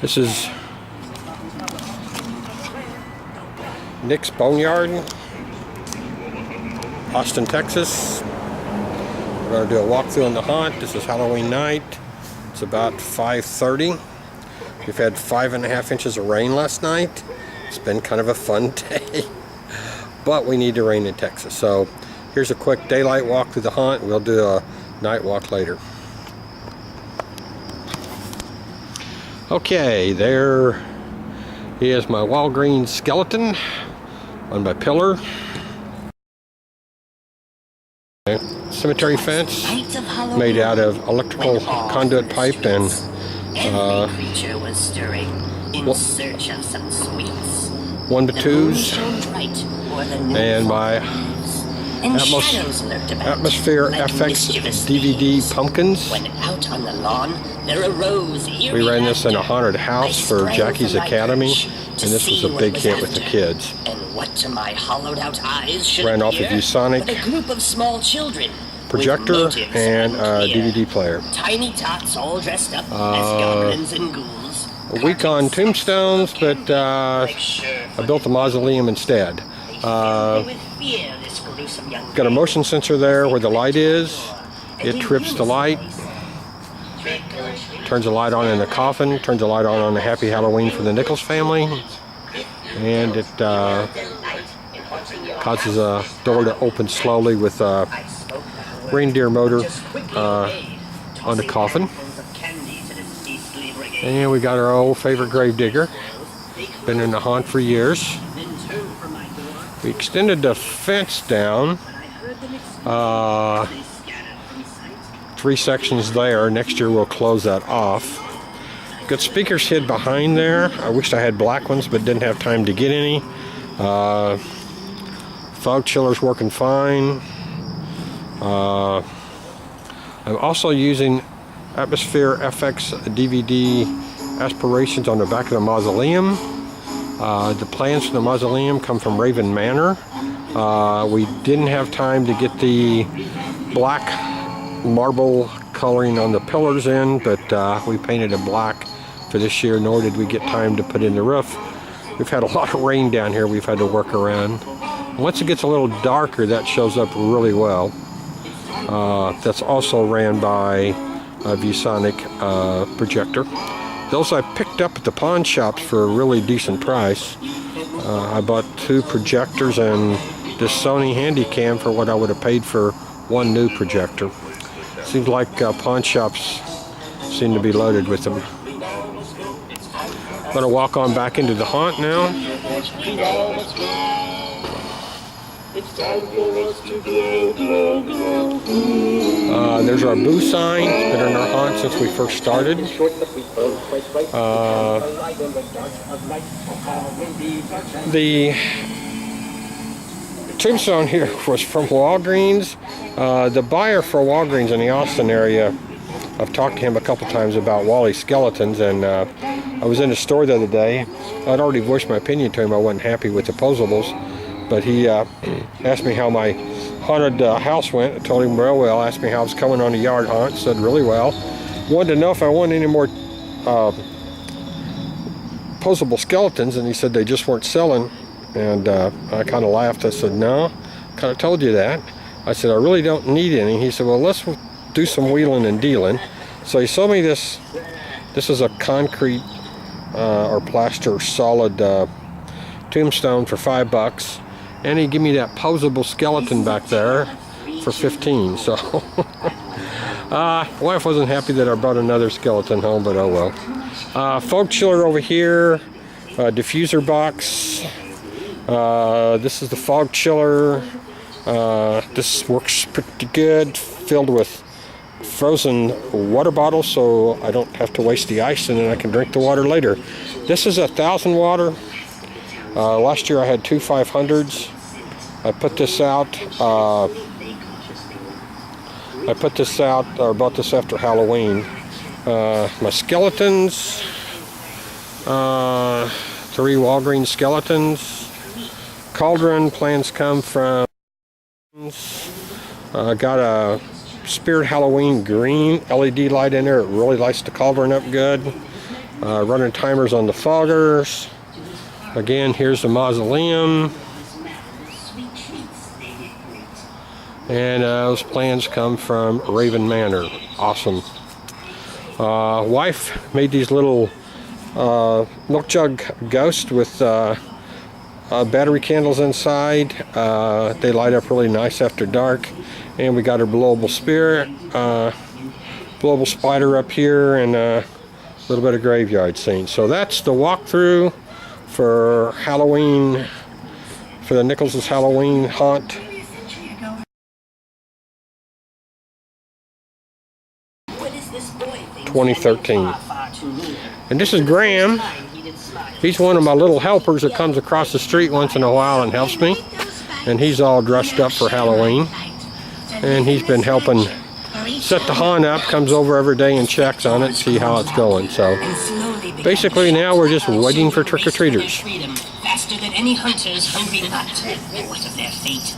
This is Nick's Boneyard, Austin, Texas. We're going to do a walkthrough on the haunt. This is Halloween night. It's about 5:30. We've had 5.5 inches of rain last night. It's been kind of a fun day, but we need the rain in Texas. So here's a quick daylight walk through the haunt. We'll do a night walk later. Okay, there is my Walgreens skeleton on my pillar. Cemetery fence made out of electrical conduit pipe and creature was stirring in search of some sweets. 1 to 2s and my Atmosphere FX DVD pumpkins. When out on the lawn, there arose we ran this in a haunted house for Jackie's Academy, and this was a big hit with the kids. And what to my hollowed out eyes should ran off of ViewSonic, a group of small children, projector, and a DVD player. Tiny tots all dressed up as goblins and ghouls. A week on tombstones, but I built a mausoleum instead. Got a motion sensor there where the light is. It trips the light, turns the light on in the coffin, turns the light on the Happy Halloween for the Nichols family, and it causes a door to open slowly with a reindeer motor on the coffin. And we got our old favorite gravedigger. Been in the haunt for years. We extended the fence down 3 sections there. Next year we'll close that off. Got speakers hid behind there. I wished I had black ones, but didn't have time to get any. Fog chiller's working fine. I'm also using Atmosphere FX DVD aspirations on the back of the mausoleum. The plans for the mausoleum come from Raven Manor. We didn't have time to get the black marble coloring on the pillars in, but we painted it black for this year, nor did we get time to put in the roof. We've had a lot of rain down here we've had to work around. Once it gets a little darker, that shows up really well. That's also ran by a ViewSonic projector. Those I picked up at the pawn shops for a really decent price. I bought 2 projectors and this Sony Handycam for what I would have paid for 1 new projector. Seems like pawn shops seem to be loaded with them. I'm gonna walk on back into the haunt now. There's our boo sign. It's been in our haunt since we first started. The tombstone here was from Walgreens. The buyer for Walgreens in the Austin area, I've talked to him a couple times about Wally skeletons, and I was in the store the other day. I'd already voiced my opinion to him. I wasn't happy with the posables, but he asked me how my haunted house went. I told him real well. Asked me how I was coming on the yard haunt. Said really well. Wanted to know if I wanted any more posable skeletons, and he said they just weren't selling. And I kind of laughed. I said, no, kind of told you that. I said, I really don't need any. He said, well, let's do some wheeling and dealing. So he sold me this. This is a concrete or plaster solid tombstone for $5. And he gave me that posable skeleton back there for 15. So wife wasn't happy that I brought another skeleton home, but oh well. Fog chiller over here, diffuser box. This is the fog chiller. This works pretty good, filled with frozen water bottles, so I don't have to waste the ice, and then I can drink the water later. This is 1,000 water. Last year I had 2 500s. I put this out. Or bought this after Halloween. My skeletons. 3 Walgreens skeletons. Cauldron plans come from. Got a Spirit Halloween green LED light in there. It really lights the cauldron up good. Running timers on the foggers. Again, here's the mausoleum. And those plans come from Raven Manor. Awesome. Wife made these little milk jug ghosts with battery candles inside. They light up really nice after dark. And we got our blowable spirit, blowable spider up here, and a little bit of graveyard scene. So that's the walkthrough for Halloween, for the Nichols' Halloween haunt. 2013. And this is Graham. He's one of my little helpers that comes across the street once in a while and helps me. And he's all dressed up for Halloween. And he's been helping set the haunt up, comes over every day and checks on it, see how it's going. So basically now we're just waiting for trick-or-treaters. Faster than any hunters hungry not to thwart of their fate.